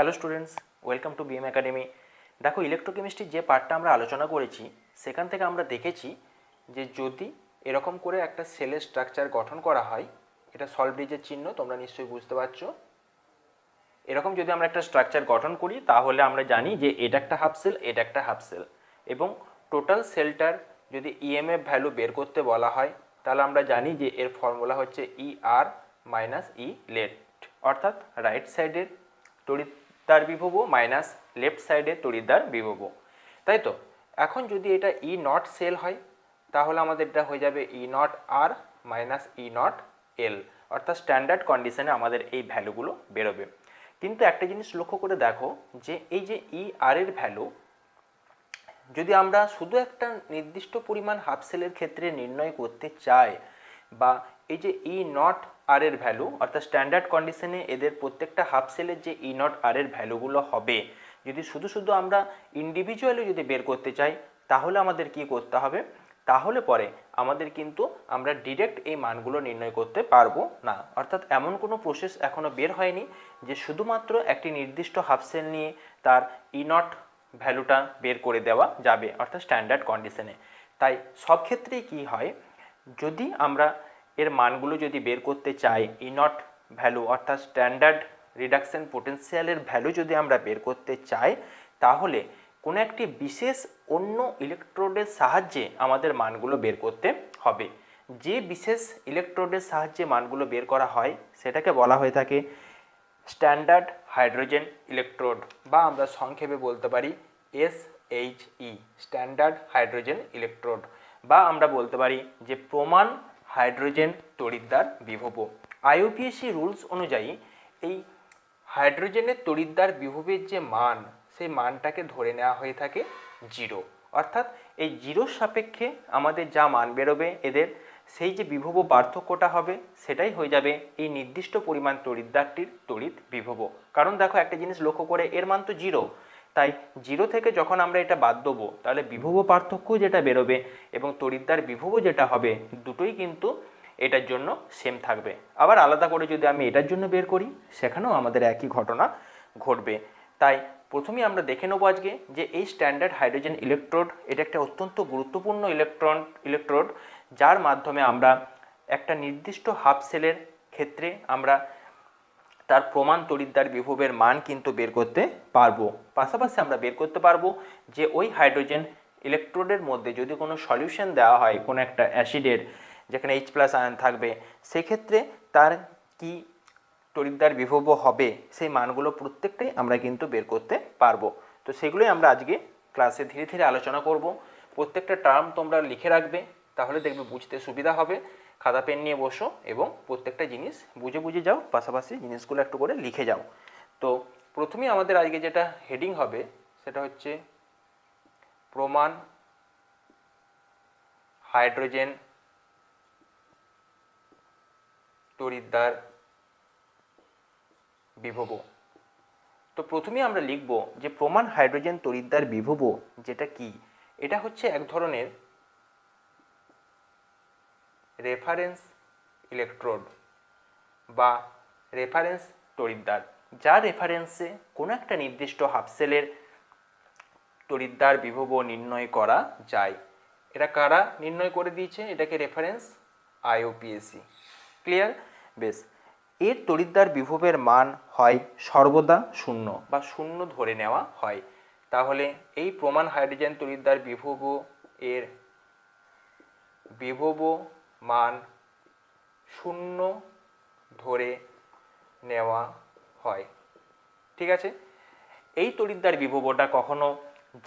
Hello students, welcome to BM academy. দেখো, ইলেকট্রোকেমিস্ট্রির যে পার্টটা আমরা আলোচনা করেছি সেখান থেকে আমরা দেখেছি যে যদি এরকম করে একটা সেলের স্ট্রাকচার গঠন করা হয়, এটা সল্ট ব্রিজের চিহ্ন, তোমরা নিশ্চয়ই বুঝতে পারছো। এরকম যদি আমরা একটা স্ট্রাকচার গঠন করি তাহলে আমরা জানি যে এটা একটা হাফ সেল, এটা একটা হাফ সেল, এবং টোটাল সেলটার যদি ইএমএফ ভ্যালু বের করতে বলা হয় তাহলে আমরা জানি যে এর ফর্মুলা হচ্ছে ই আর মাইনাস ই লেফট, অর্থাৎ রাইট সাইডের তড়িৎদ্বার বিভব মাইনাস লেফট সাইডের তড়িৎদ্বার বিভব, তাই তো। এখন যদি এটা ই নট সেল হয় তাহলে আমাদের এটা হয়ে যাবে E naught R minus E naught L, অর্থাৎ স্ট্যান্ডার্ড কন্ডিশনে আমাদের এই ভ্যালুগুলো বেরোবে। কিন্তু একটা জিনিস লক্ষ্য করে দেখো যে এই যে ই আর এর ভ্যালু যদি আমরা শুধু একটা নির্দিষ্ট পরিমাণ হাফ সেলের ক্ষেত্রে নির্ণয় করতে চাই, বা এই যে ই নট আর এর ভ্যালু অর্থাৎ স্ট্যান্ডার্ড কন্ডিশনে এদের প্রত্যেকটা হাফ সেলের যে ই নট আর এর ভ্যালুগুলো হবে, যদি শুধু শুধু আমরা ইন্ডিভিজুয়ালি যদি বের করতে চাই তাহলে আমাদের কি করতে হবে, তাহলে পরে আমাদের কিন্তু আমরা ডিরেক্ট এই মানগুলো নির্ণয় করতে পারবো না। অর্থাৎ এমন কোনো প্রসেস এখনও বের হয়নি যে শুধুমাত্র একটি নির্দিষ্ট হাফ সেল নিয়ে তার ই নট ভ্যালুটা বের করে দেওয়া যাবে, অর্থাৎ স্ট্যান্ডার্ড কন্ডিশনে। তাই সব ক্ষেত্রেই কি হয়, যদি আমরা এর মানগুলো যদি বের করতে চাই, ই নট ভ্যালু অর্থাৎ স্ট্যান্ডার্ড রিডাকশন পোটেনশিয়ালের ভ্যালু যদি আমরা বের করতে চাই তাহলে কোনো একটি বিশেষ অন্য ইলেকট্রোডের সাহায্যে আমাদের মানগুলো বের করতে হবে। যে বিশেষ ইলেকট্রোডের সাহায্যে মানগুলো বের করা হয় সেটাকে বলা হয়ে থাকে স্ট্যান্ডার্ড হাইড্রোজেন ইলেকট্রোড, বা আমরা সংক্ষেপে বলতে পারি SHE, স্ট্যান্ডার্ড হাইড্রোজেন ইলেকট্রোড, বা আমরা বলতে পারি যে প্রমাণ হাইড্রোজেন তড়িৎদ্বার বিভব। IUPAC রুলস অনুযায়ী এই হাইড্রোজেনের তড়িৎদ্বার বিভবের যে মান, সেই মানটাকে ধরে নেওয়া হয়ে থাকে 0, অর্থাৎ এই 0 সাপেক্ষে আমাদের যা মান বেরোবে এদের, সেই যে বিভব পার্থক্যটা হবে সেটাই হয়ে যাবে এই নির্দিষ্ট পরিমাণ তড়িৎদ্বারটির তড়িৎ বিভব। কারণ দেখো, একটা জিনিস লক্ষ্য করে, এর মান তো 0, তাই 0 থেকে যখন আমরা এটা বাদ দেবো তাহলে বিভব পার্থক্য যেটা বেরোবে এবং তড়িৎদ্বার বিভব যেটা হবে দুটোই কিন্তু এটার জন্য সেম থাকবে। আবার আলাদা করে যদি আমি এটার জন্য বের করি সেখানেও আমাদের একই ঘটনা ঘটবে। তাই প্রথমেই আমরা দেখে নেবো আজকে যে এই স্ট্যান্ডার্ড হাইড্রোজেন ইলেকট্রোড এটা একটা অত্যন্ত গুরুত্বপূর্ণ ইলেকট্রোড, যার মাধ্যমে আমরা একটা নির্দিষ্ট হাফ সেলের ক্ষেত্রে আমরা তার প্রমাণ তড়িৎদ্বার বিভবের মান কিন্তু বের করতে পারবো। পাশাপাশি আমরা বের করতে পারবো যে ওই হাইড্রোজেন ইলেকট্রোডের মধ্যে যদি কোনো সলিউশন দেওয়া হয় কোনো একটা অ্যাসিডের, যেখানে H+ আয়ন থাকবে, সেক্ষেত্রে তার কি তড়িৎদ্বার বিভব হবে সেই মানগুলো প্রত্যেকটাই আমরা কিন্তু বের করতে পারবো। তো সেগুলোই আমরা আজকে ক্লাসে ধীরে ধীরে আলোচনা করব। প্রত্যেকটা টার্ম তোমরা লিখে রাখবে, তাহলে দেখবে বুঝতে সুবিধা হবে। খাতা পেন নিয়ে বসো এবং প্রত্যেকটা জিনিস বুঝে বুঝে যাও, পাশাপাশি জিনিসগুলো একটু করে লিখে যাও। তো প্রথমেই আমাদের আজকে যেটা হেডিং হবে সেটা হচ্ছে প্রমাণ হাইড্রোজেন তড়িৎদ্বার বিভব। তো প্রথমেই আমরা লিখব যে প্রমাণ হাইড্রোজেন তড়িৎদ্বার বিভব যেটা কি, এটা হচ্ছে এক ধরনের রেফারেন্স ইলেকট্রোড বা রেফারেন্স তড়িৎদ্বার, যার রেফারেন্সে কোনো একটা নির্দিষ্ট হাফ সেলের তড়িৎদ্বার বিভব নির্ণয় করা যায়। এটা কারা নির্ণয় করে দিয়েছে? এটাকে রেফারেন্স IUPAC। ক্লিয়ার? বেশ, এর তড়িৎদ্বার বিভবের মান হয় সর্বদা 0 বা 0 ধরে নেওয়া হয়। তাহলে এই প্রমাণ হাইড্রোজেন তড়িৎদ্বার বিভব এর বিভব মান 0 ধরে নেওয়া হয়। ঠিক আছে? এই তড়িৎদ্বার বিভবটা কখনো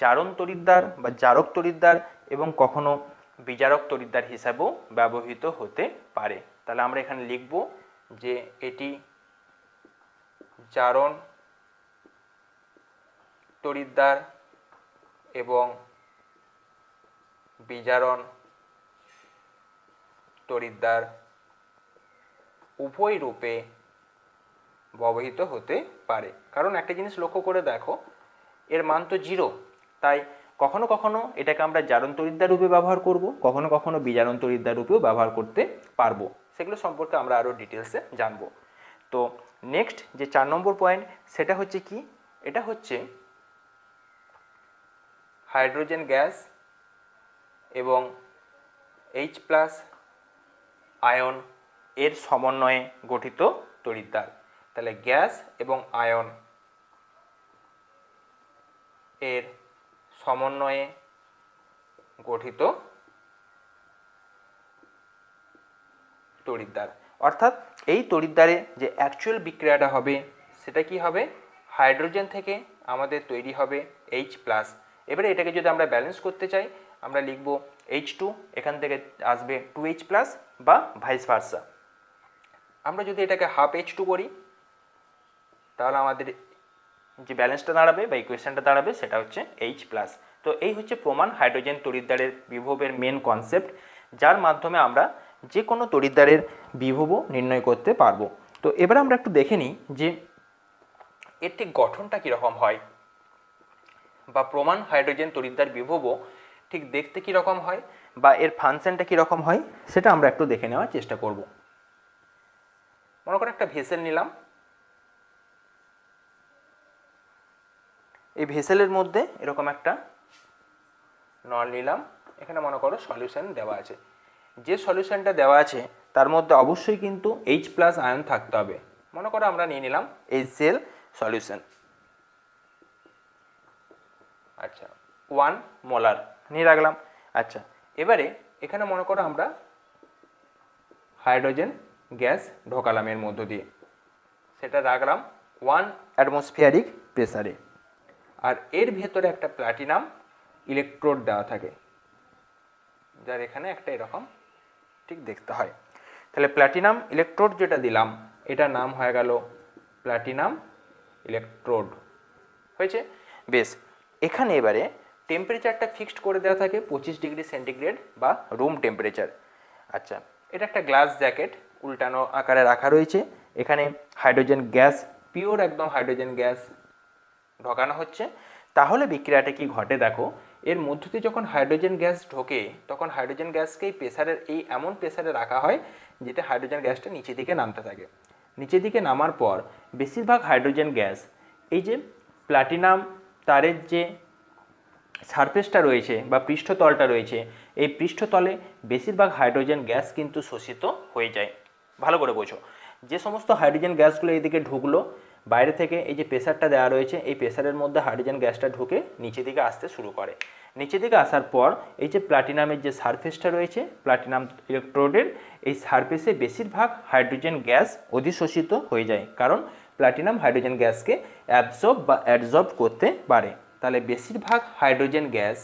জারণ তড়িৎদ্বার বা জারক তড়িৎদ্বার এবং কখনো বিজারক তড়িৎদ্বার হিসাবেও ব্যবহৃত হতে পারে। তাহলে আমরা এখানে লিখব যে এটি জারণ তড়িৎদ্বার এবং বিজারণ তড়িৎদ্বার উভয় রূপে ব্যবহৃত হতে পারে। কারণ একটা জিনিস লক্ষ্য করে দেখো, এর মান তো 0, তাই কখনো কখনো এটাকে আমরা জারণ তড়িৎদ্বার রূপে ব্যবহার করব, কখনো কখনো বিজারণ তড়িৎদ্বার রূপেও ব্যবহার করতে পারবো। সেগুলো সম্পর্কে আমরা আরও ডিটেলসে জানবো। তো নেক্সট যে 4 নম্বর পয়েন্ট সেটা হচ্ছে কি, এটা হচ্ছে হাইড্রোজেন গ্যাস এবং H+ আয়ন এর সমন্বয়ে গঠিত তড়িৎদ্বার। তাহলে গ্যাস এবং আয়ন এর সমন্বয়ে গঠিত তড়িৎদ্বার, অর্থাৎ এই তড়িৎদ্বারে যে অ্যাকচুয়াল বিক্রিয়াটা হবে সেটা কি হবে, হাইড্রোজেন থেকে আমাদের তৈরি হবে H+। এবারে এটাকে যদি আমরা ব্যালেন্স করতে চাই আমরা লিখব H2, এখান থেকে আসবে 2H+ বা ভাইস ভার্সা। আমরা যদি এটাকে হাফ H2 করি তাহলে আমাদের যে ব্যালেন্সটা দাঁড়াবে বা ইকুয়েশনটা দাঁড়াবে সেটা হচ্ছে H+। তো এই হচ্ছে প্রমাণ হাইড্রোজেন তড়িৎদ্বারের বিভবের মেন কনসেপ্ট, যার মাধ্যমে আমরা যে কোনো তড়িৎদ্বারের বিভবও নির্ণয় করতে পারবো। তো এবার আমরা একটু দেখে নিই যে এর ঠিক গঠনটা কীরকম হয়, বা প্রমাণ হাইড্রোজেন তড়িৎদ্বার বিভবও ঠিক দেখতে কীরকম হয় বা এর ফাংশনটা কীরকম হয় সেটা আমরা একটু দেখে নেওয়ার চেষ্টা করব। মনে করো একটা ভেসেল নিলাম, এই ভেসেলের মধ্যে এরকম একটা নল নিলাম, এখানে মনে করো সলিউশন দেওয়া আছে। যে সলিউশনটা দেওয়া আছে তার মধ্যে অবশ্যই কিন্তু H+ আয়ন থাকতে হবে। মনে করো আমরা নিয়ে নিলাম HCl সলিউশন, আচ্ছা 1 মোলার নিয়ে রাখলাম। আচ্ছা এবারে এখানে মনে করো আমরা হাইড্রোজেন গ্যাস ঢোকালাম এর মধ্য দিয়ে, সেটা রাখলাম 1 অ্যাটমসফিয়ারিক প্রেসারে, আর এর ভেতরে একটা প্লাটিনাম ইলেকট্রোড দেওয়া থাকে, যার এখানে একটা এরকম ঠিক দেখতে হয়। তাহলে প্লাটিনাম ইলেকট্রোড যেটা দিলাম এটার নাম হয়ে গেল প্লাটিনাম ইলেকট্রোড, হয়েছে বেশ। এখানে এবারে টেম্পারেচারটা ফিক্সড করে দেওয়া থাকে 25 ডিগ্রি সেন্টিগ্রেড বা রুম টেম্পারেচার। আচ্ছা এটা একটা গ্লাস জ্যাকেট উল্টানো আকারে রাখা রয়েছে, এখানে হাইড্রোজেন গ্যাস, পিওর একদম হাইড্রোজেন গ্যাস ঢোকানো হচ্ছে। তাহলে বিক্রিয়াটা কি ঘটে দেখো, এর মধ্য দিয়ে যখন হাইড্রোজেন গ্যাস ঢোকে তখন হাইড্রোজেন গ্যাসকেই প্রেসারের এমন প্রেসারে রাখা হয় যেটা হাইড্রোজেন গ্যাসটা নিচের দিকে নামতে থাকে। নিচের দিকে নামার পর বেশিরভাগ হাইড্রোজেন গ্যাস এই যে প্লাটিনাম তারের যে সারফেসটা রয়েছে বা পৃষ্ঠতলটা রয়েছে, এই পৃষ্ঠতলে বেশিরভাগ হাইড্রোজেন গ্যাস কিন্তু শোষিত হয়ে যায়। ভালো করে বোঝো, যে সমস্ত হাইড্রোজেন গ্যাসগুলো এইদিকে ঢুকলো বাইরে থেকে, এই যে প্রেসারটা দেওয়া রয়েছে এই প্রেসারের মধ্যে হাইড্রোজেন গ্যাসটা ঢুকে নিচের দিকে আসতে শুরু করে। নিচের দিকে আসার পর এই যে প্লাটিনামের যে সারফেসটা রয়েছে প্লাটিনাম ইলেকট্রোডের, এই সারফেসে বেশিরভাগ হাইড্রোজেন গ্যাস অধিশোষিত হয়ে যায়, কারণ প্লাটিনাম হাইড্রোজেন গ্যাসকে অ্যাবজর্ব বা অ্যাডজর্ব করতে পারে। তাহলে বেশিরভাগ হাইড্রোজেন গ্যাস,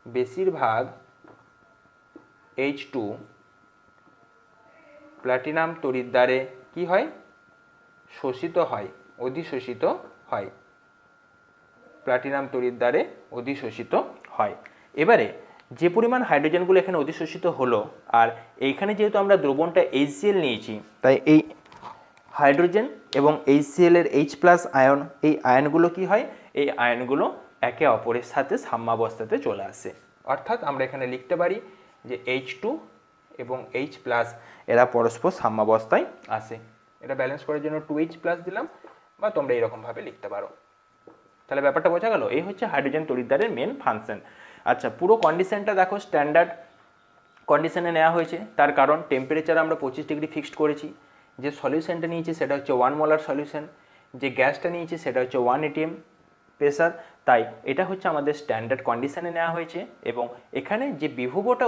বেশিরভাগ H2 প্লাটিনাম তড়িৎদ্বারে কি হয়, শোষিত হয়, অধিশোষিত হয়, প্লাটিনাম তড়িৎদ্বারে অধিশোষিত হয়। এবারে যে পরিমাণ হাইড্রোজেনগুলো এখানে অধিশোষিত হলো, আর এইখানে যেহেতু আমরা দ্রবণটা HCl নিয়েছি তাই এই হাইড্রোজেন এবং HCl এর H+ আয়ন, এই আয়নগুলো কি হয়, এই আয়নগুলো একে অপরের সাথে সাম্যাবস্থাতে চলে আসে। অর্থাৎ আমরা এখানে লিখতে পারি যে H2 এবং H+ এরা পরস্পর সাম্যাবস্থায় আসে। এটা ব্যালেন্স করার জন্য 2H+ দিলাম, বা তোমরা এরকমভাবে লিখতে পারো। তাহলে ব্যাপারটা বোঝা গেল, এই হচ্ছে হাইড্রোজেন তড়িৎদ্বারের মেন ফাংশন। আচ্ছা পুরো কন্ডিশনটা দেখো স্ট্যান্ডার্ড কন্ডিশনে নেওয়া হয়েছে, তার কারণ টেম্পারেচার আমরা 25 ডিগ্রি ফিক্সড করেছি, যে সলিউশনটা নিয়েছি সেটা হচ্ছে 1 মোলার সলিউশন, যে গ্যাসটা নিয়েছি সেটা হচ্ছে 1 atm প্রেসার, তাই এটা হচ্ছে আমাদের স্ট্যান্ডার্ড কন্ডিশনে নেওয়া হয়েছে। এবং এখানে যে বিভবটা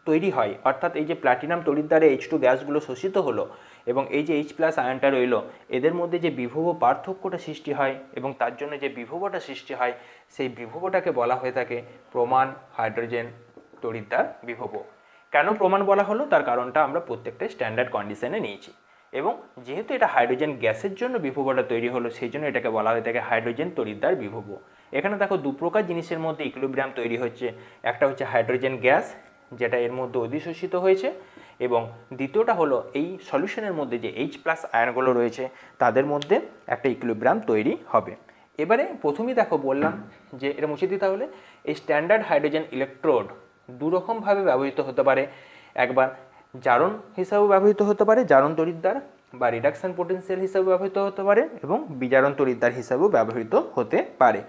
তৈরি হয়, অর্থাৎ এই যে প্লাটিনাম তড়িৎদ্বারে H2 গ্যাসগুলো শোষিত হলো এবং এই যে H+ আয়নটা রইল, এদের মধ্যে যে বিভব পার্থক্যটা সৃষ্টি হয় এবং তার জন্য যে বিভবটা সৃষ্টি হয় সেই বিভবটাকে বলা হয়ে থাকে প্রমাণ হাইড্রোজেন তড়িৎদ্বার বিভব। কেন প্রমাণ বলা হলো তার কারণটা আমরা প্রত্যেকটা স্ট্যান্ডার্ড কন্ডিশনে নিয়েছি, এবং যেহেতু এটা হাইড্রোজেন গ্যাসের জন্য বিভবটা তৈরি হলো সেই জন্য এটাকে বলা হয়ে থাকে হাইড্রোজেন তড়িৎদ্বার বিভব। এখানে দেখো দু প্রকার জিনিসের মধ্যে ইকুইলিব্রিয়াম তৈরি হচ্ছে, একটা হচ্ছে হাইড্রোজেন গ্যাস যেটা এর মধ্যে অধিশোষিত হয়েছে, এবং দ্বিতীয়টা হলো এই সলিউশনের মধ্যে যে H+ আয়নগুলো রয়েছে তাদের মধ্যে একটা ইকুইলিব্রিয়াম তৈরি হবে। এবারে প্রথমেই দেখো বললাম যে এটা মুছে দিতে হলে এই স্ট্যান্ডার্ড হাইড্রোজেন ইলেকট্রোড দুরকমভাবে ব্যবহৃত হতে পারে, একবার জারণ হিসাবেও ব্যবহৃত হতে পারে, জারণ তড়িৎদ্বার, বা রিডাকশন পোটেনশিয়াল হিসাবে ব্যবহৃত হতে পারে এবং বিজারণ তড়িৎদ্বার হিসাবেও ব্যবহৃত হতে পারে।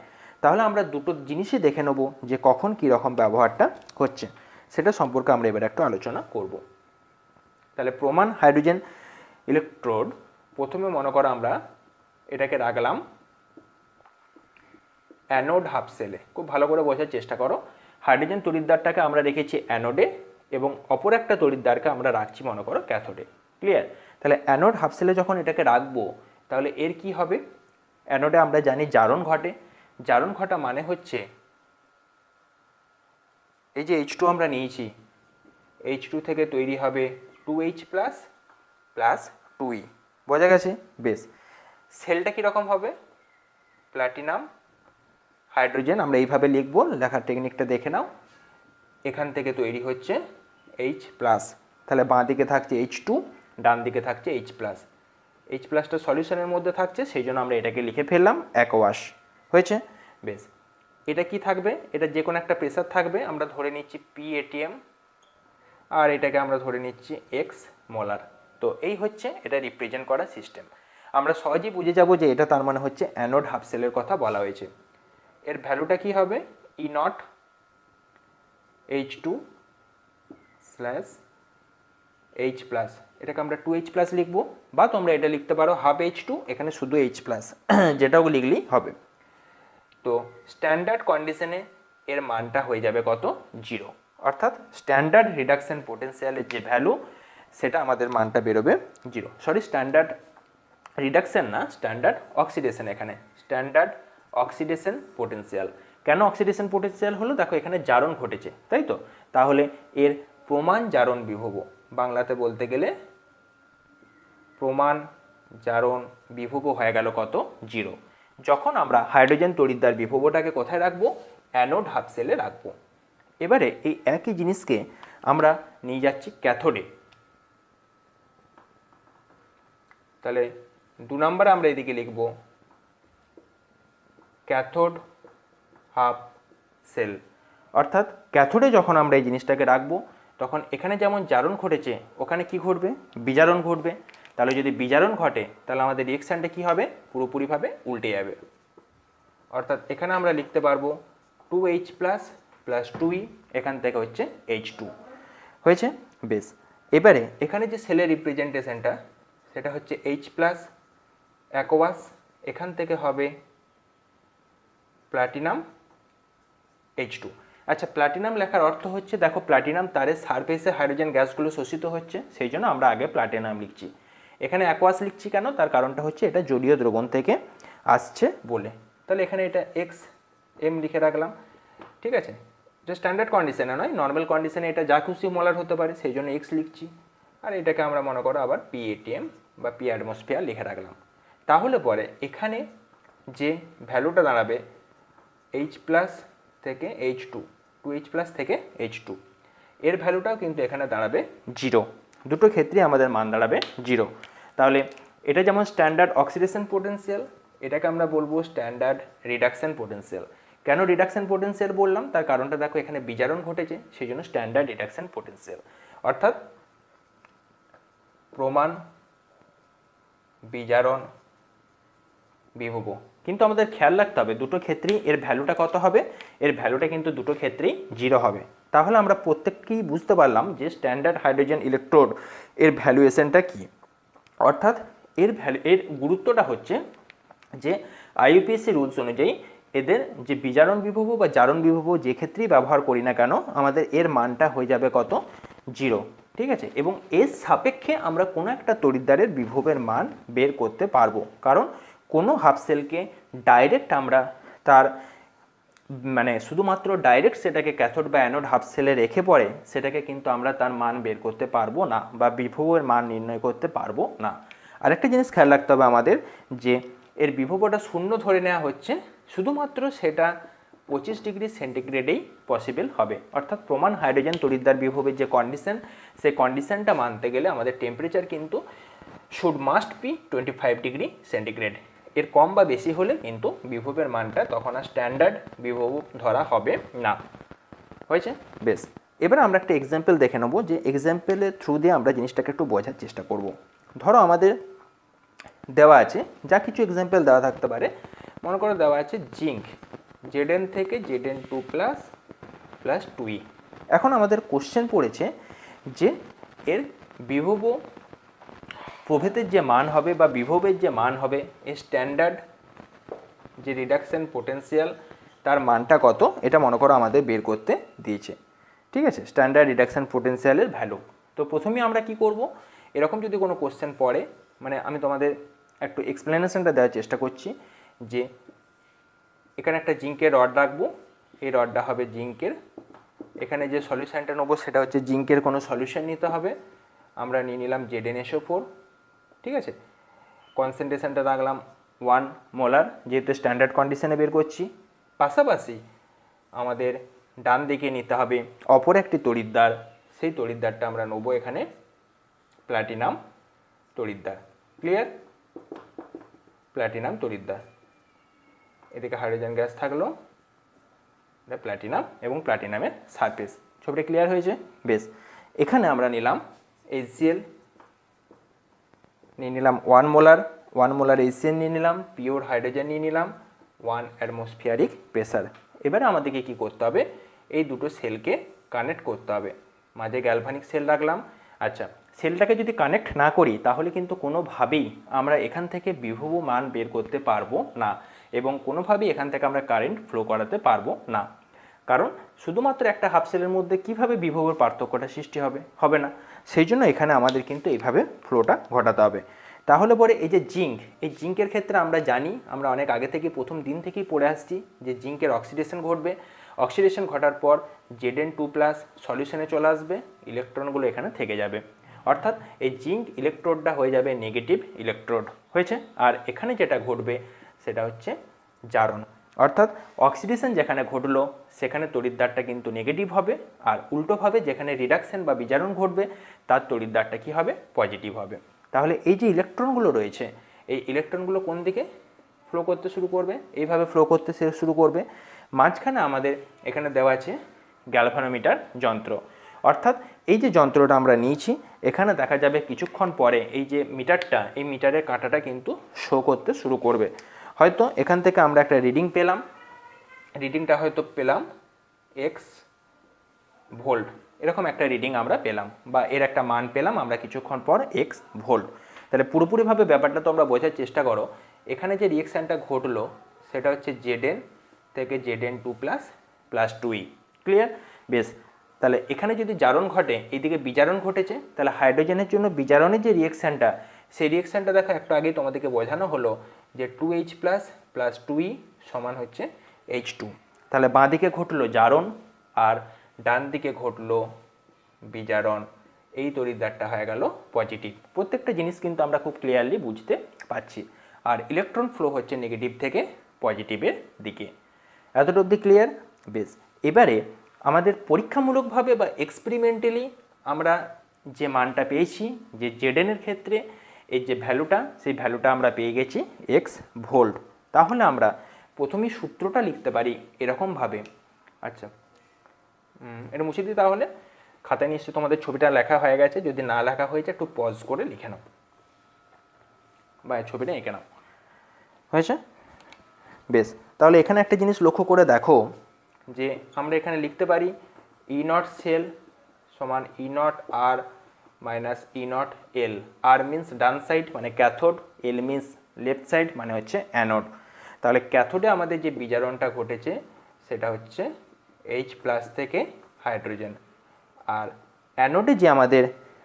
তাহলে আমরা দুটো জিনিসই দেখে নেব যে কখন কীরকম ব্যবহারটা হচ্ছে, সেটা সম্পর্কে আমরা এবার একটু আলোচনা করব। তাহলে প্রমাণ হাইড্রোজেন ইলেকট্রোড, প্রথমে মনে করো আমরা এটাকে রাখলাম অ্যানোড হাফ সেলে। খুব ভালো করে বোঝার চেষ্টা করো, হাইড্রোজেন তড়িৎদ্বারটাকে আমরা রেখেছি অ্যানোডে এবং অপর একটা তড়িৎদ্বারকে আমরা রাখছি মনে করো ক্যাথোডে। ক্লিয়ার? তাহলে অ্যানোড হাফ সেলে যখন এটাকে রাখবো তাহলে এর কি হবে? অ্যানোডে আমরা জানি জারণ ঘটে। জারণ ঘটা মানে হচ্ছে এই যে H2 আমরা নিয়েছি, H2 থেকে তৈরি হবে 2H প্লাস প্লাস 2E। বোঝা গেছে? বেশ। সেলটা কীরকম হবে? প্ল্যাটিনাম হাইড্রোজেন, আমরা এইভাবে লিখবো, লেখার টেকনিকটা দেখে নাও। এখান থেকে তৈরি হচ্ছে H প্লাস, তাহলে বাঁ দিকে থাকছে H2, ডান দিকে থাকছে H প্লাস। H প্লাসটা সলিউশনের মধ্যে থাকছে, সেই জন্য আমরা এটাকে লিখে ফেললাম অ্যাকোয়াস। হয়েছে? বেশ। এটা কি থাকবে? এটা যে কোনো একটা প্রেসার থাকবে, আমরা ধরে নিচ্ছি PATM, আর এটাকে আমরা ধরে নিচ্ছি X মোলার। তো এই হচ্ছে এটা রিপ্রেজেন্ট করা সিস্টেম। আমরা সহজেই বুঝে যাব যে এটা তার মানে হচ্ছে অ্যানোড হাফ সেলের কথা বলা হয়েছে। এর ভ্যালুটা কি হবে? E0 H2 slash H plus, এটাকে আমরা 2H প্লাস লিখবো, বা তোমরা এটা লিখতে পারো হাফ H2, এখানে শুধু H প্লাস, যেটাও লিখলেই হবে। তো স্ট্যান্ডার্ড কন্ডিশনে এর মানটা হয়ে যাবে কত? 0। অর্থাৎ স্ট্যান্ডার্ড রিডাকশন পোটেনশিয়ালের যে ভ্যালু, সেটা আমাদের মানটা বেরোবে 0। সরি, স্ট্যান্ডার্ড রিডাকশন না, স্ট্যান্ডার্ড অক্সিডেশন। এখানে স্ট্যান্ডার্ড অক্সিডেশন পোটেনশিয়াল। কেন অক্সিডেশন পোটেনশিয়াল হলো? দেখো এখানে জারণ ঘটেছে, তাই তো? তাহলে এর প্রমাণ জারণ বিভব, বাংলাতে বলতে গেলে প্রমাণ জারণ বিভব হয়ে গেল কত? 0। যখন আমরা হাইড্রোজেন তড়িৎদ্বার বিভবটাকে কোথায় রাখবো? অ্যানোড হাফ সেলে রাখবো। এবারে এই একই জিনিসকে আমরা নিয়ে যাচ্ছি ক্যাথোডে। তাহলে 2 নম্বরে আমরা এদিকে লিখব ক্যাথোড হাফ সেল। অর্থাৎ ক্যাথোডে যখন আমরা এই জিনিসটাকে রাখবো, তখন এখানে যেমন জারণ ঘটেছে, ওখানে কি ঘটবে? বিজারণ ঘটবে। তাহলে যদি বিজারণ ঘটে, তাহলে আমাদের রিঅ্যাকশনটা কি হবে? পুরোপুরিভাবে উল্টে যাবে। অর্থাৎ এখানে আমরা লিখতে পারবো 2H প্লাস প্লাস 2E, এখান থেকে হচ্ছে H2। হয়েছে? বেশ। এবারে এখানে যে সেলের রিপ্রেজেন্টেশনটা, সেটা হচ্ছে H প্লাস অ্যাকোয়াস, এখান থেকে হবে প্ল্যাটিনাম H2। আচ্ছা, প্ল্যাটিনাম লেখার অর্থ হচ্ছে, দেখো প্ল্যাটিনাম তারের সারফেসে হাইড্রোজেন গ্যাসগুলো শোষিত হচ্ছে, সেই জন্য আমরা আগে প্ল্যাটিনাম লিখছি। এখানে অ্যাকোয়াস লিখছি কেন? তার কারণটা হচ্ছে এটা জলীয় দ্রবণ থেকে আসছে বলে। তাহলে এখানে এটা XM লিখে রাখলাম। ঠিক আছে? যে স্ট্যান্ডার্ড কন্ডিশনে নয়, নর্মাল কন্ডিশনে এটা যা খুশি মোলার হতে পারে, সেই জন্য X লিখছি। আর এটাকে আমরা মনে করো আবার PATM বা P অ্যাটমসফিয়ার লিখে রাখলাম। তাহলে পরে এখানে যে ভ্যালুটা দাঁড়াবে H প্লাস থেকে H2, 2H প্লাস থেকে H2, এর ভ্যালুটাও কিন্তু এখানে দাঁড়াবে 0। দুটো ক্ষেত্রে আমাদের মান দাঁড়াবে 0। তাহলে এটা যেমন স্ট্যান্ডার্ড অক্সিডেশন পোটেনশিয়াল, এটাকে আমরা বলবো স্ট্যান্ডার্ড রিডাকশন পোটেনশিয়াল। কেন রিডাকশন পোটেনশিয়াল বললাম? তার কারণটা দেখো এখানে বিজারণ ঘটেছে, সেই জন্য স্ট্যান্ডার্ড রিডাকশন পোটেনশিয়াল। অর্থাৎ প্রমাণ বিজারণ বিভব। কিন্তু আমাদের খেয়াল রাখতে হবে দুটো ক্ষেত্রেই এর ভ্যালুটা কত হবে? এর ভ্যালুটা কিন্তু দুটো ক্ষেত্রেই 0 হবে। তাহলে আমরা প্রত্যেককেই বুঝতে পারলাম যে স্ট্যান্ডার্ড হাইড্রোজেন ইলেকট্রোড এর ভ্যালুয়েশনটা কি। অর্থাৎ এর গুরুত্বটা হচ্ছে যে IUPAC রুলস অনুযায়ী এদের যে বিজারণ বিভব বা জারণ বিভব যে ক্ষেত্রেই ব্যবহার করি না কেন, আমাদের এর মানটা হয়ে যাবে কত? 0। ঠিক আছে? এবং এর সাপেক্ষে আমরা কোনো একটা তড়িৎদ্বারের বিভবের মান বের করতে পারবো, কারণ কোনো হাফ সেলকে ডাইরেক্ট আমরা তার মানে শুধুমাত্র ডাইরেক্ট সেটাকে ক্যাথোড বা অ্যানোড হাফ সেলে রেখে পরে সেটাকে কিন্তু আমরা তার মান বের করতে পারবো না বা বিভবের মান নির্ণয় করতে পারবো না। আরেকটা জিনিস খেয়াল রাখতে হবে আমাদের, যে এর বিভবটা 0 ধরে নেওয়া হচ্ছে, শুধুমাত্র সেটা 25 ডিগ্রি সেন্টিগ্রেডেই পসিবল হবে। অর্থাৎ প্রমাণ হাইড্রোজেন তড়িৎদ্বার বিভবের যে কন্ডিশন, সেই কন্ডিশনটা মানতে গেলে আমাদের টেম্পারেচার কিন্তু মাস্ট বি 25 ডিগ্রি সেন্টিগ্রেড। এর কম বা বেশি হলে কিন্তু বিভবের মানটা তখন আর স্ট্যান্ডার্ড বিভব ধরা হবে না। হয়েছে? বেশ। এবার আমরা একটা এক্সাম্পল দেখে নেবো, যে এক্সাম্পলের থ্রু দিয়ে আমরা জিনিসটাকে একটু বোঝার চেষ্টা করব। ধরো আমাদের দেওয়া আছে, যা কিছু এক্সাম্পল দেওয়া থাকতে পারে, মনে করো দেওয়া আছে জিঙ্ক Zn থেকে Zn2 প্লাস 2e। এখন আমাদের কোশ্চেন পড়েছে যে এর বিভব প্রভেদের যে মান হবে বা বিভবের যে মান হবে, এর স্ট্যান্ডার্ড যে রিডাকশন পোটেনশিয়াল তার মানটা কত, এটা মনে করো আমাদের বের করতে দিয়েছে। ঠিক আছে, স্ট্যান্ডার্ড রিডাকশন পোটেনশিয়ালের ভ্যালু। তো প্রথমেই আমরা কি করব, এরকম যদি কোনো কোশ্চেন পড়ে, মানে আমি তোমাদের একটু এক্সপ্লেনেশনটা দেওয়ার চেষ্টা করছি, যে এখানে একটা জিঙ্কের রড রাখবো, এই রডটা হবে জিঙ্কের, এখানে যে সলিউশনটা নেবো সেটা হচ্ছে জিঙ্কের কোনো সলিউশন নিতে হবে, আমরা নিয়ে নিলাম ZnSO4। ঠিক আছে, কনসেন্ট্রেশনটা রাখলাম 1 মোলার, যেহেতু স্ট্যান্ডার্ড কন্ডিশনে বের করছি। পাশাপাশি আমাদের ডান দিকে নিতে হবে অপর একটি তড়িৎদ্বার, সেই তড়িৎদ্বারটা আমরা নেবো এখানে প্ল্যাটিনাম তড়িৎদ্বার। ক্লিয়ার, প্ল্যাটিনাম তড়িৎদ্বার। এদিকে হাইড্রোজেন গ্যাস থাকলো, এটা প্ল্যাটিনাম এবং প্ল্যাটিনামের সারফেস। ছবিটা ক্লিয়ার হয়েছে? বেশ, এখানে আমরা নিলাম HCl, নিয়ে নিলাম 1 মোলার HCl নিয়ে নিলাম, পিওর হাইড্রোজেন নিয়ে নিলাম, 1 অ্যাটমসফিয়ারিক প্রেসার। এবারে আমাদেরকে কি করতে হবে, এই দুটো সেলকে কানেক্ট করতে হবে, মাঝে গ্যালভানিক সেল রাখলাম। আচ্ছা, সেলটাকে যদি কানেক্ট না করি তাহলে কিন্তু কোনোভাবেই আমরা এখান থেকে বিভব মান বের করতে পারবো না, এবং কোনোভাবেই এখান থেকে আমরা কারেন্ট ফ্লো করাতে পারবো না। কারণ শুধুমাত্র একটা হাফ সেলের মধ্যে কিভাবে বিভবের পার্থক্যটা সৃষ্টি হবে, হবে না। সেই জন্য এখানে আমাদের কিন্তু এইভাবে ফ্লোটা ঘটাতে হবে। তাহলে পরে এই যে জিঙ্ক, এই জিঙ্কের ক্ষেত্রে আমরা জানি, আমরা অনেক আগে থেকে প্রথম দিন থেকেই পড়ে আসছি যে জিঙ্কের অক্সিডেশন ঘটবে, অক্সিডেশন ঘটার পর Zn2 সলিউশনে চলে আসবে, ইলেকট্রনগুলো এখানে থেকে যাবে, অর্থাৎ এই জিঙ্ক ইলেকট্রোডটা হয়ে যাবে নেগেটিভ ইলেকট্রোড হয়েছে। আর এখানে যেটা ঘটবে সেটা হচ্ছে জারণ, অর্থাৎ অক্সিডেশন যেখানে ঘটলো সেখানে তড়িৎদ্বারটা কিন্তু নেগেটিভ হবে, আর উল্টোভাবে যেখানে রিডাকশন বা বিজারণ ঘটবে তার তড়িৎদ্বারটা কী হবে, পজিটিভ হবে। তাহলে এই যে ইলেকট্রনগুলো রয়েছে, এই ইলেকট্রনগুলো কোন দিকে ফ্লো করতে শুরু করবে, এইভাবে ফ্লো করতে শুরু করবে। মাঝখানে আমাদের এখানে দেওয়া আছে গ্যালভানোমিটার যন্ত্র, অর্থাৎ এই যে যন্ত্রটা আমরা নিয়েছি, এখানে দেখা যাবে কিছুক্ষণ পরে এই যে মিটারটা, এই মিটারের কাঁটাটা কিন্তু শো করতে শুরু করবে। হয়তো এখান থেকে আমরা একটা রিডিং পেলাম, রিডিংটা হয়তো পেলাম x ভোল্ট, এরকম একটা রিডিং আমরা পেলাম, বা এর একটা মান পেলাম আমরা কিছুক্ষণ পর x ভোল্ট। তাহলে পুরোপুরিভাবে ব্যাপারটা তো আমরা বোঝার চেষ্টা করো, এখানে যে রিয়েকশানটা ঘটলো সেটা হচ্ছে Zn থেকে Zn2 প্লাস 2e। ক্লিয়ার? বেশ, তাহলে এখানে যদি জারণ ঘটে, এইদিকে বিজারণ ঘটেছে, তাহলে হাইড্রোজেনের জন্য বিজারণের যে রিয়েকশানটা, সেই রিয়েকশানটা দেখো একটু আগেই তোমাদেরকে বোঝানো হলো যে 2H প্লাস 2e সমান হচ্ছে H2। তাহলে বাঁ দিকে ঘটলো জারণ আর ডান দিকে ঘটলো বিজারণ, এই তড়িৎদ্বারটা হয়ে গেল পজিটিভ। প্রত্যেকটা জিনিস কিন্তু আমরা খুব ক্লিয়ারলি বুঝতে পারছি। আর ইলেকট্রন ফ্লো হচ্ছে নেগেটিভ থেকে পজিটিভের দিকে। এতটা অবধি ক্লিয়ার? বেশ, এবারে আমাদের পরীক্ষামূলকভাবে বা এক্সপেরিমেন্টালি আমরা যে মানটা পেয়েছি, যে Zn এর ক্ষেত্রে এই যে ভ্যালুটা, সেই ভ্যালুটা আমরা পেয়ে গেছি x ভোল্ট। তাহলে আমরা প্রথমেই সূত্রটা লিখতে পারি এরকমভাবে। আচ্ছা, এটা মুছে দিই, তাহলে খাতায় নিশ্চয়ই তোমাদের ছবিটা লেখা হয়ে গেছে, যদি না লেখা হয়েছে একটু পজ করে লিখে নাও বা ছবিটা এঁকে নাও। হয়েছে? বেশ, তাহলে এখানে একটা জিনিস লক্ষ্য করে দেখো যে আমরা এখানে লিখতে পারি E0 সেল সমান E0 R minus E0 L। আর মিন্স ডান সাইড মানে ক্যাথোড, এল মিন্স লেফট সাইড মানে হচ্ছে অ্যানোড। তাহলে ক্যাথোডে আমাদের যে বিজারণটা ঘটেছে সেটা হচ্ছে H প্লাস থেকে হাইড্রোজেন, আর অ্যানোডে যে আমাদের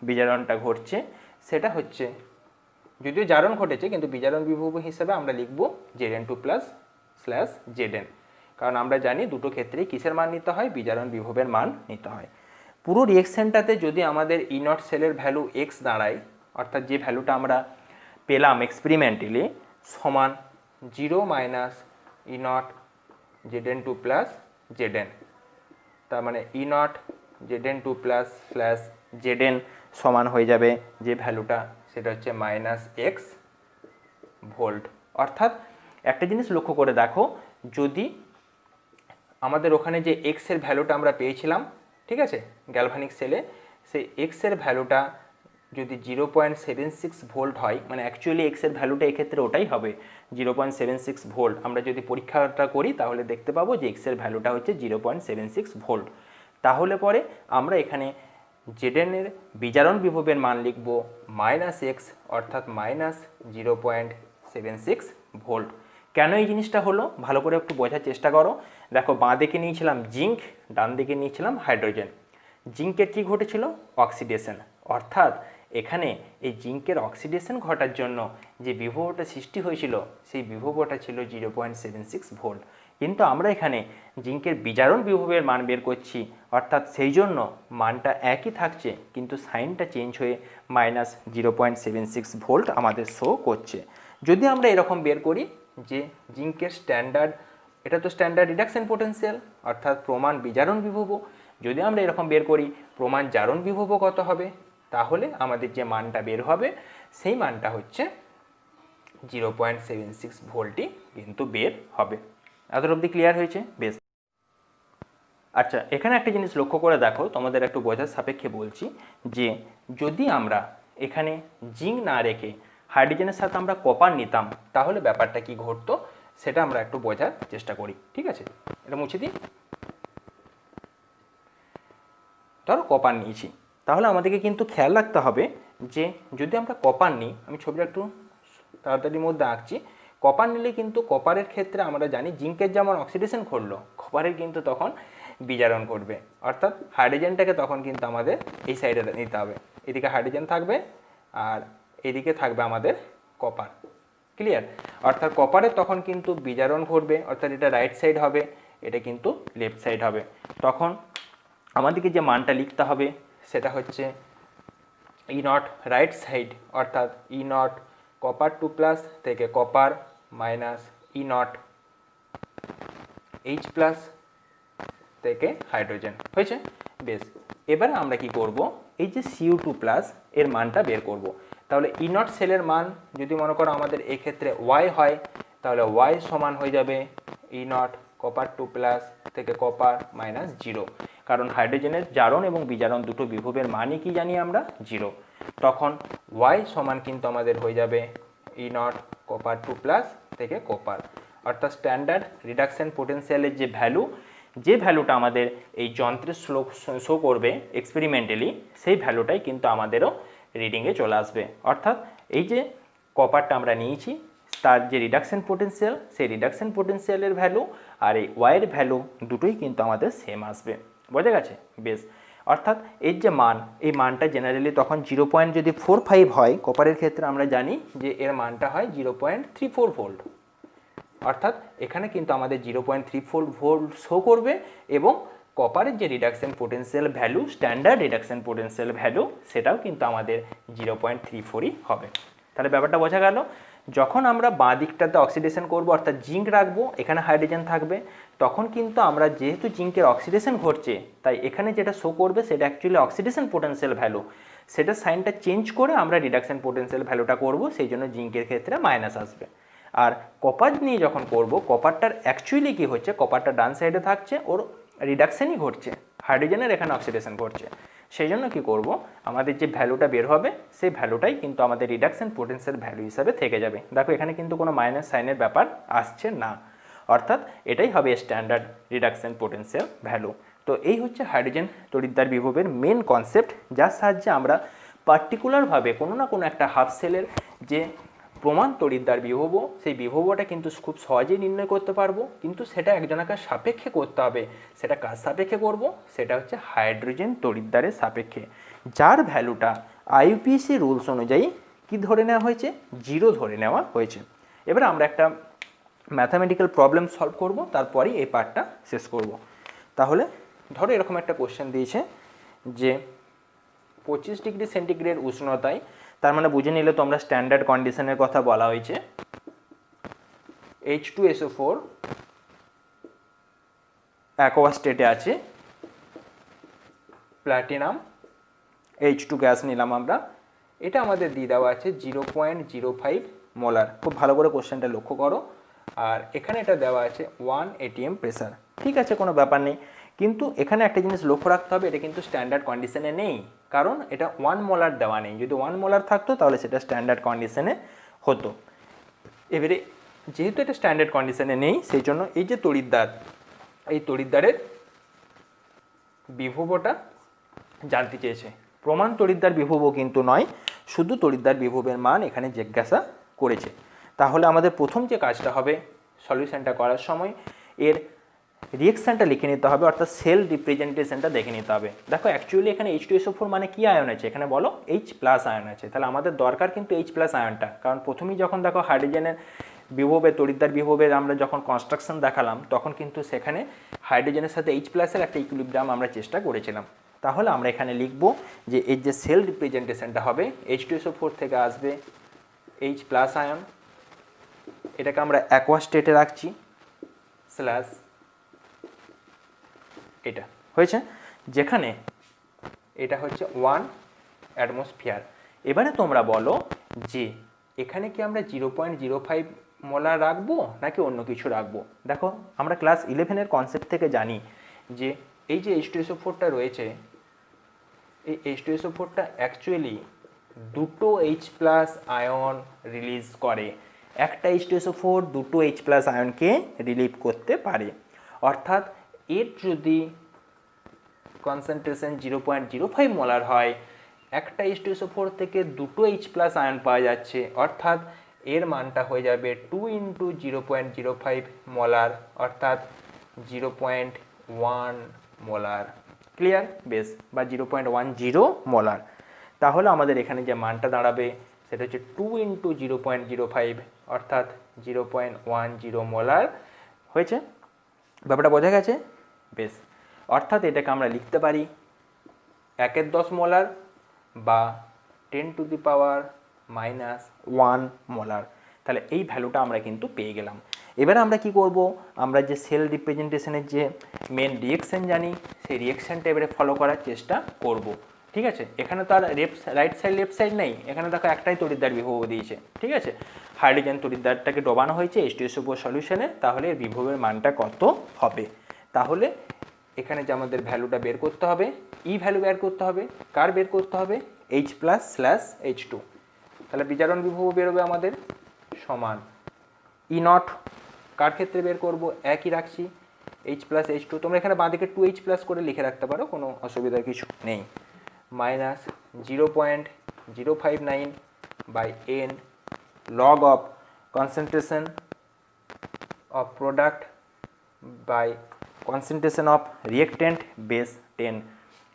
বিজারণটা ঘটছে সেটা হচ্ছে, যদিও জারণ ঘটেছে কিন্তু বিজারণ বিভব হিসেবে আমরা লিখব Zn2 স্ল্যাশ Zn, কারণ আমরা জানি দুটো ক্ষেত্রেই কিসের মান নিতে হয়, বিজারণ বিভবের মান নিতে হয়। পুরো রিয়েকশনটাতে যদি আমাদের E0 সেলের ভ্যালু x দাঁড়ায়, অর্থাৎ যে ভ্যালুটা আমরা পেলাম এক্সপেরিমেন্টালি, সমান 0 minus E0 Zn2 plus Zn, তার মানে E0 Zn2 plus slash Zn সমান হয়ে যাবে যে ভ্যালুটা, সেটা হচ্ছে মাইনাস x ভোল্ট। অর্থাৎ একটা জিনিস লক্ষ্য করে দেখো, যদি আমাদের ওখানে যে x এর ভ্যালুটা আমরা পেয়েছিলাম, ঠিক আছে, গ্যালভানিক সেলে, সেই x এর ভ্যালুটা যদি 0.76 ভোল্ট হয়, মানে অ্যাকচুয়ালি এক্সের ভ্যালুটা এক্ষেত্রে ওটাই হবে 0.76 ভোল্ট। আমরা যদি পরীক্ষাটা করি তাহলে দেখতে পাবো যে এক্সের ভ্যালুটা হচ্ছে 0.76 ভোল্ট। তাহলে পরে আমরা এখানে জেডএন এর বিজারণ বিভবের মান লিখব -x, অর্থাৎ -0.76 ভোল্ট। কেন এই জিনিসটা হলো ভালো করে একটু বোঝার চেষ্টা করো। দেখো, বাঁ দিকে নিয়েছিলাম জিঙ্ক, ডান দিকে নিয়েছিলাম হাইড্রোজেন। জিঙ্কের কী ঘটেছিল? অক্সিডেশন। অর্থাৎ এখানে এই জিঙ্কের অক্সিডেশন ঘটার জন্য যে বিভবটা সৃষ্টি হয়েছিল সেই বিভবটা ছিল 0.76 ভোল্ট। কিন্তু আমরা এখানে জিঙ্কের বিজারণ বিভবের মান বের করছি, অর্থাৎ সেই জন্য মানটা একই থাকছে কিন্তু সাইনটা চেঞ্জ হয়ে -0.76 ভোল্ট আমাদের শো করছে। যদি আমরা এরকম বের করি যে জিঙ্কের স্ট্যান্ডার্ড, এটা তো স্ট্যান্ডার্ড রিডাকশন পোটেনশিয়াল অর্থাৎ প্রমাণ বিজারণ বিভব, যদি আমরা এরকম বের করি প্রমাণ জারণ বিভব কত হবে, তাহলে আমাদের যে মানটা বের হবে সেই মানটা হচ্ছে 0.76 ভোল্টই কিন্তু বের হবে। এত অবধি ক্লিয়ার হয়েছে? বেশ। আচ্ছা, এখানে একটা জিনিস লক্ষ্য করে দেখো, তোমাদের একটু বোঝার সাপেক্ষে বলছি যে যদি আমরা এখানে জিঙ্ক না রেখে হাইড্রোজেনের সাথে আমরা কপার নিতাম তাহলে ব্যাপারটা কি ঘটতো সেটা আমরা একটু বোঝার চেষ্টা করি। ঠিক আছে, এটা মুছে দিই। ধরো কপার নিয়েছি, তাহলে আমাদেরকে কিন্তু খেয়াল রাখতে হবে যে যদি আমরা কপার নিই, আমি ছবিটা একটু তাড়াতাড়ির মধ্যে আঁকছি, কপার নিলে কিন্তু কপারের ক্ষেত্রে আমরা জানি জিঙ্কের যেমন অক্সিডেশন ঘটলো, কপারের কিন্তু তখন বিজারণ ঘটবে। অর্থাৎ হাইড্রোজেনটাকে তখন কিন্তু আমাদের এই সাইডে নিতে হবে, এদিকে হাইড্রোজেন থাকবে আর এদিকে থাকবে আমাদের কপার। ক্লিয়ার? অর্থাৎ কপারের তখন কিন্তু বিজারণ ঘটবে, অর্থাৎ এটা রাইট সাইড হবে, এটা কিন্তু লেফট সাইড হবে। তখন আমাদেরকে যে মানটা লিখতে হবে সেটা হচ্ছে ই নট রাইট সাইড, অর্থাৎ ই নট কপার 2+ থেকে copper minus E not H+ থেকে হাইড্রোজেন। হয়েছে? বেশ। এবারে আমরা কি করব, এই যে Cu2+ এর মানটা বের করব। তাহলে ই নট সেলের মান যদি মনে করো আমাদের এক্ষেত্রে Y হয়, তাহলে Y সমান হয়ে যাবে ই নট কপার 2+ থেকে কপার -0, কারণ হাইড্রোজেনের জারণ এবং বিজারণ দুটো বিভবের মানই কি জানি আমরা 0। তখন Y সমান কিন্তু আমাদের হয়ে যাবে ই নট কপার 2+ থেকে কপার, অর্থাৎ স্ট্যান্ডার্ড রিডাকশন পোটেনশিয়ালের যে ভ্যালু, যে ভ্যালুটা আমাদের এই যন্ত্রের শো করবে এক্সপেরিমেন্টালি, সেই ভ্যালুটাই কিন্তু আমাদেরও রিডিংয়ে চলে আসবে। অর্থাৎ এই যে কপারটা আমরা নিয়েছি তার যে রিডাকশন পোটেনশিয়াল, সেই রিডাকশন পোটেনশিয়ালের ভ্যালু আর এই ওয়াইয়ের ভ্যালু দুটোই কিন্তু আমাদের সেম আসবে। বোঝা গেছে? বেশ। অর্থাৎ এর যে মান, এই মানটা জেনারেলি তখন 0.45 হয়, কপারের ক্ষেত্রে আমরা জানি যে এর মানটা হয় 0.34 ভোল্ট। অর্থাৎ এখানে কিন্তু আমাদের 0.34 ভোল্ট শো করবে এবং কপারের যে reduction potential value, standard reduction potential value, সেটাও কিন্তু আমাদের 0.34ই হবে। তাহলে ব্যাপারটা বোঝা গেল। যখন আমরা বাঁ দিকটাতে অক্সিডেশন করব, অর্থাৎ জিঙ্ক রাখবো, এখানে হাইড্রোজেন থাকবে, তখন কিন্তু আমরা যেহেতু জিঙ্কের অক্সিডেশন ঘটছে তাই এখানে যেটা শো করবে সেটা অ্যাকচুয়ালি অক্সিডেশন পোটেনশিয়াল ভ্যালু, সেটা সাইনটা চেঞ্জ করে আমরা রিডাকশন পোটেনশিয়াল ভ্যালুটা করব, সেই জন্য জিঙ্কের ক্ষেত্রে মাইনাস আসবে। আর কপার নিয়ে যখন করব, কপারটার অ্যাকচুয়ালি কী হচ্ছে, কপারটা ডান সাইডে থাকছে, ওর রিডাকশনই ঘটছে, হাইড্রোজেনের এখানে অক্সিডেশন ঘটছে, সেই জন্য কী করব, আমাদের যে ভ্যালুটা বের হবে সেই ভ্যালুটাই কিন্তু আমাদের রিডাকশন পোটেনশিয়াল ভ্যালু হিসাবে থেকে যাবে। দেখো এখানে কিন্তু কোনো মাইনাস সাইনের ব্যাপার আসছে না, অর্থাৎ এটাই হবে স্ট্যান্ডার্ড রিডাকশন পোটেনশিয়াল ভ্যালু। তো এই হচ্ছে হাইড্রোজেন তড়িৎদ্বার বিভবের মেন কনসেপ্ট, যার সাহায্যে আমরা পার্টিকুলারভাবে কোনো না কোনো একটা হাফ সেলের যে প্রমাণ তড়িৎদ্বার বিভব, সেই বিভবটা কিন্তু খুব সহজেই নির্ণয় করতে পারবো। কিন্তু সেটা একজনকে সাপেক্ষে করতে হবে। সেটা কার সাপেক্ষে করব? সেটা হচ্ছে হাইড্রোজেন তড়িৎদ্বারের সাপেক্ষে, যার ভ্যালুটা আইইউপিএসি রুলস অনুযায়ী কি ধরে নেওয়া হয়েছে? 0 ধরে নেওয়া হয়েছে। এবার আমরা একটা ম্যাথামেটিক্যাল প্রবলেম সলভ করব, তারপরেই এই পার্টটা শেষ করব। তাহলে ধরো এরকম একটা কোশ্চেন দিয়েছে যে 25 ডিগ্রি সেন্টিগ্রেড উষ্ণতায়, তার মানে বুঝে নিলে তোমরা স্ট্যান্ডার্ড কন্ডিশনের কথা বলা হয়েছে, H2SO4 অ্যাকোয়া স্টেটে আছে, প্ল্যাটিনাম H2 গ্যাস নিলাম আমরা, এটা আমাদের দিয়ে দেওয়া আছে 0.05 মোলার। খুব ভালো করে কোশ্চেনটা লক্ষ্য করো। আর এখানে এটা দেওয়া আছে 1 atm প্রেসার। ঠিক আছে, কোনো ব্যাপার নেই, কিন্তু এখানে একটা জিনিস লক্ষ্য রাখতে হবে, এটা কিন্তু স্ট্যান্ডার্ড কন্ডিশনে নেই, কারণ এটা 1 মোলার দেওয়া নেই। যদি 1 মোলার থাকতো তাহলে সেটা স্ট্যান্ডার্ড কন্ডিশনে হতো। এবারে যেহেতু এটা স্ট্যান্ডার্ড কন্ডিশনে নেই, সেই জন্য এই যে তড়িৎদ্বার, এই তড়িৎদ্বারের বিভবটা জানতে চেয়েছে। প্রমাণ তড়িৎদ্বার বিভব কিন্তু নয়, শুধু তড়িৎদ্বার বিভবের মান এখানে জিজ্ঞাসা করেছে। তাহলে আমাদের প্রথম যে কাজটা হবে সলিউশনটা করার সময় এর রিয়েকশানটা লিখে নিতে হবে, অর্থাৎ সেল রিপ্রেজেন্টেশনটা দেখে নিতে হবে। দেখো অ্যাকচুয়ালি এখানে H2SO4 মানে কি আয়ন আছে, এখানে বলো H+ আয়ন আছে। তাহলে আমাদের দরকার কিন্তু H+ আয়নটা, কারণ প্রথমেই যখন দেখো হাইড্রোজেনের বিভবে, তড়িৎদ্বার বিভবের আমরা যখন কনস্ট্রাকশন দেখালাম, তখন কিন্তু সেখানে হাইড্রোজেনের সাথে H+-এর একটা ইকুইলিব্রিয়াম আমরা চেষ্টা করেছিলাম। তাহলে আমরা এখানে লিখব যে এর যে সেল রিপ্রেজেন্টেশনটা হবে, H2SO4 থেকে আসবে H+ আয়ন, এটাকে আমরা অ্যাকোয়া স্টেটে রাখছি, স্ল্যাশ এটা হয়েছে, যেখানে এটা হচ্ছে 1 অ্যাটমসফিয়ার। এবারে তোমরা বলো যে এখানে কি আমরা 0.05 মোলার রাখবো নাকি অন্য কিছু রাখবো। দেখো আমরা ক্লাস 11-এর কনসেপ্ট থেকে জানি যে এই যে H2SO4টা রয়েছে, এই H2SO4টা অ্যাকচুয়ালি দুটো H+ আয়ন রিলিজ করে। একটা H2SO4 দুটো H+ আয়নকে রিলিভ করতে পারে। অর্থাৎ এর যদি কনসেন্ট্রেশন 0.05 মোলার হয়, একটা H2SO4 থেকে দুটো H+ আয়ন পাওয়া যাচ্ছে, অর্থাৎ এর মানটা হয়ে যাবে 2 × 0.05 মোলার, অর্থাৎ 0.1 মোলার। ক্লিয়ার? বেশ, বা 0.10 মোলার। তাহলে আমাদের এখানে যে মানটা দাঁড়াবে সেটা হচ্ছে 2 × 0.05, অর্থাৎ 0.10 মোলার। হয়েছে? ব্যাপারটা বোঝা গেছে? বেশ, অর্থাৎ এটাকে আমরা লিখতে পারি 1/10 মোলার বা 10⁻⁻1 মোলার। তাহলে এই ভ্যালুটা আমরা কিন্তু পেয়ে গেলাম। এবারে আমরা কি করব, আমরা যে সেল রিপ্রেজেন্টেশনের যে মেন রিয়েকশন জানি, সেই রিয়েকশনটা এবারে ফলো করার চেষ্টা করব। ঠিক আছে? এখানে তো আর রাইট সাইড লেফট সাইড নেই, এখানে দেখো একটাই তড়িৎদ্বার বিভব দিয়েছে। ঠিক আছে? হাইড্রোজেন তড়িৎদ্বারটাকে ডোবানো হয়েছে H2SO4 সলিউশনে, তাহলে বিভবের মানটা কত হবে। তাহলে এখানে যে আমাদের ভ্যালুটা বের করতে হবে, ই ভ্যালু বের করতে হবে, কার বের করতে হবে, H+/H2। তাহলে বিজারণ বিভব বেরোবে আমাদের সমান E0। কার ক্ষেত্রে বের করব, একই রাখছি, H+H2। তোমরা এখানে বাঁদিকে 2H+ করে লিখে রাখতে পারো, কোনো অসুবিধার কিছু নেই। -0.059/n log of concentration of product by concentration of reactant base 10।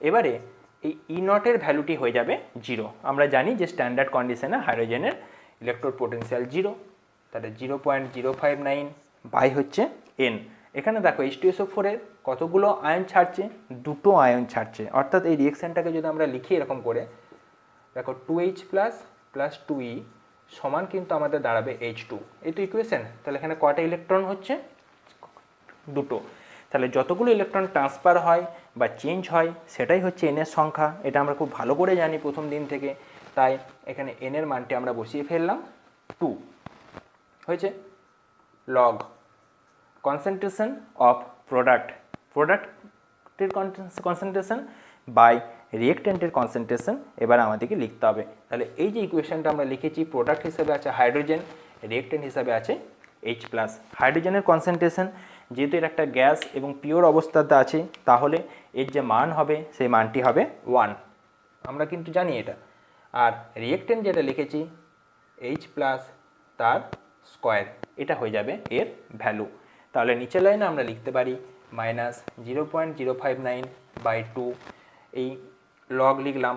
এবারে এই E0-এর ভ্যালুটি হয়ে যাবে 0। আমরা জানি যে স্ট্যান্ডার্ড কন্ডিশনে হাইড্রোজেনের ইলেকট্রোড পোটেনশিয়াল 0, তাহলে 0.059 হচ্ছে n। এখানে দেখো H2SO4-এর কতগুলো আয়ন ছাড়ছে, দুটো আয়ন ছাড়ছে। অর্থাৎ এই রিয়েকশনটাকে যদি আমরা লিখি এরকম করে, দেখো 2H+ + 2E সমান কিন্তু আমাদের দাঁড়াবে H2। এই তো ইকুয়েশন। তাহলে এখানে কয়টা ইলেকট্রন হচ্ছে, দুটো। তাহলে যতগুলো ইলেকট্রন ট্রান্সফার হয় বা চেঞ্জ হয় সেটাই হচ্ছে n এর সংখ্যা। এটা আমরা খুব ভালো করে জানি প্রথম দিন থেকে। তাই এখানে n এর মানটি আমরা বসিয়ে ফেললাম 2। হয়েছে? লগ কনসেন্ট্রেশন অফ প্রোডাক্টের কনসেন্ট্রেশন বাই রিয়েক্ট্যান্টের কনসেন্ট্রেশন এবার আমাদেরকে লিখতে হবে। তাহলে এই যে ইকুয়েশনটা আমরা লিখেছি, প্রোডাক্ট হিসেবে আছে হাইড্রোজেন, রিয়েক্ট্যান্ট হিসাবে আছে H+। হাইড্রোজেনের কনসেন্ট্রেশন যেহেতু এর একটা গ্যাস এবং পিওর অবস্থাতে আছে, তাহলে এর যে মান হবে সেই মানটি হবে 1। আমরা কিন্তু জানি এটা। আর রিয়েক্ট্যান্ট যেটা লিখেছি H+ তার স্কোয়ার, এটা হয়ে যাবে এর ভ্যালু। তাহলে নিচের লাইনে আমরা লিখতে পারি -0.059/2, এই লগ লিখলাম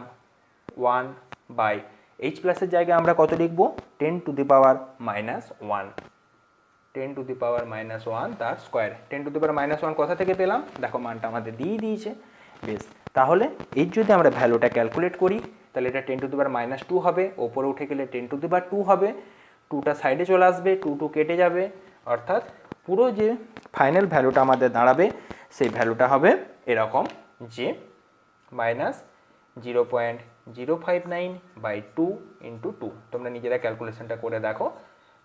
1/H+-এর জায়গায় আমরা কত লিখব, 10⁻⁻1, 10⁻⁻1 তার স্কোয়ার। 10⁻⁻1 কোথা থেকে পেলাম, দেখো মানটা আমাদের দিয়ে দিয়েছে। বেশ, তাহলে এর যদি আমরা ভ্যালুটা ক্যালকুলেট করি, তাহলে এটা 10⁻2 হবে, ওপরে উঠে গেলে 10⁻2 হবে, 2টা সাইডে চলে আসবে, 2 কেটে যাবে, অর্থাৎ পুরো যে ফাইনাল ভ্যালুটা আমাদের দাঁড়াবে সেই ভ্যালুটা হবে এরকম, যে -0.059/2 × 2। তোমরা নিজেরা ক্যালকুলেশনটা করে দেখো,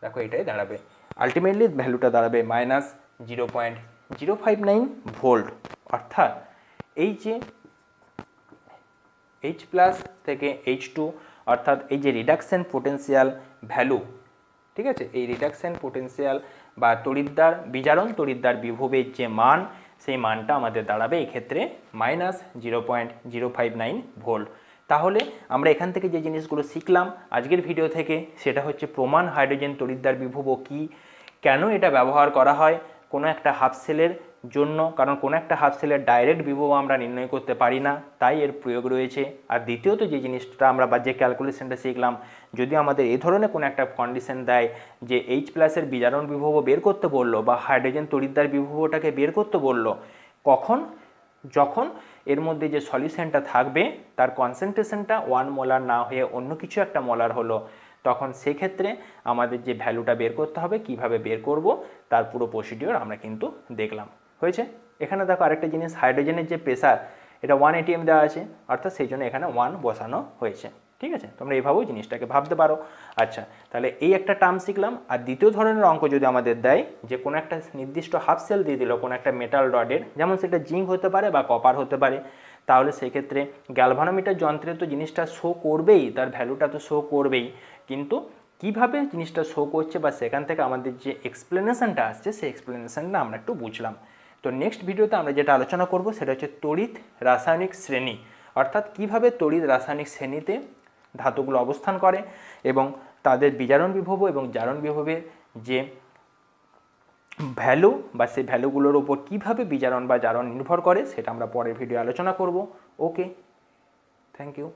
দেখো এটাই দাঁড়াবে। আলটিমেটলি ভ্যালুটা দাঁড়াবে -0.059 ভোল্ট। অর্থাৎ এই যে H প্লাস থেকে H2 অর্থাৎ এই যে রিডাকশন পোটেনশিয়াল ভ্যালু, ঠিক আছে, এই রিডাকশন পোটেনশিয়াল বা তড়িৎদ্বার বিজারণ তড়িৎদ্বার বিভবের যে মান, সেই মানটা আমাদের দাঁড়াবে এক্ষেত্রে -0.059 ভোল্ট। তাহলে আমরা এখান থেকে যে জিনিসগুলো শিখলাম আজকের ভিডিও থেকে, সেটা হচ্ছে প্রমাণ হাইড্রোজেন তড়িৎদ্বার বিভব কী, কেন এটা ব্যবহার করা হয় কোনো একটা হাফ সেলের জন্য, কারণ কোনো একটা হাফ সেলের ডাইরেক্ট বিভব আমরা নির্ণয় করতে পারি না, তাই এর প্রয়োগ রয়েছে। আর দ্বিতীয়ত যে জিনিসটা আমরা বা যে ক্যালকুলেশনটা শিখলাম, যদি আমাদের এই ধরনের কোনো একটা কন্ডিশন দেয় যে H প্লাসের বিজারণ বিভব বের করতে বললো বা হাইড্রোজেন তড়িৎদ্বার বিভবটাকে বের করতে বললো, কখন, যখন এর মধ্যে যে সলিউশনটা থাকবে তার কনসেন্ট্রেশনটা 1 মোলার না হয়ে অন্য কিছু একটা মোলার হলো, তখন সেক্ষেত্রে আমাদের যে ভ্যালুটা বের করতে হবে, কিভাবে বের করব তার পুরো প্রসিডিওর আমরা কিন্তু দেখলাম। হয়েছে? এখানে দেখো আরেকটা জিনিস, হাইড্রোজেনের যে প্রেসার এটা 1 atm দেওয়া আছে, অর্থাৎ সেই জন্য এখানে 1 বসানো হয়েছে। ঠিক আছে, তোমরা এইভাবেও জিনিসটাকে ভাবতে পারো। আচ্ছা, তাহলে এই একটা টার্ম শিখলাম। আর দ্বিতীয় ধরনের অঙ্ক যদি আমাদের দেয় যে কোনো একটা নির্দিষ্ট হাফ সেল দিয়ে দিল কোনো একটা মেটাল রডের, যেমন সেটা জিঙ্ক হতে পারে বা কপার হতে পারে, তাহলে সেক্ষেত্রে গ্যালভানোমিটার যন্ত্রে তো জিনিসটা শো করবেই, তার ভ্যালুটা তো শো করবেই, কিন্তু কিভাবে জিনিসটা শো করছে বা সেখান থেকে আমাদের যে এক্সপ্লেনেশনটা আসছে সেই এক্সপ্লেনেশনটা আমরা একটু বুঝলাম। তো নেক্সট ভিডিওতে আমরা যেটা আলোচনা করব সেটা হচ্ছে তড়িৎ রাসায়নিক শ্রেণী, অর্থাৎ কিভাবে তড়িৎ রাসায়নিক শ্রেণীতে ধাতুগুলো অবস্থান করে এবং তাদের বিজারণ বিভব এবং জারণ বিভবের যে ভ্যালু বা সেই ভ্যালুগুলোর উপর কীভাবে বিজারণ বা জারণ নির্ভর করে, সেটা আমরা পরের ভিডিও আলোচনা করব। ওকে, থ্যাংক ইউ।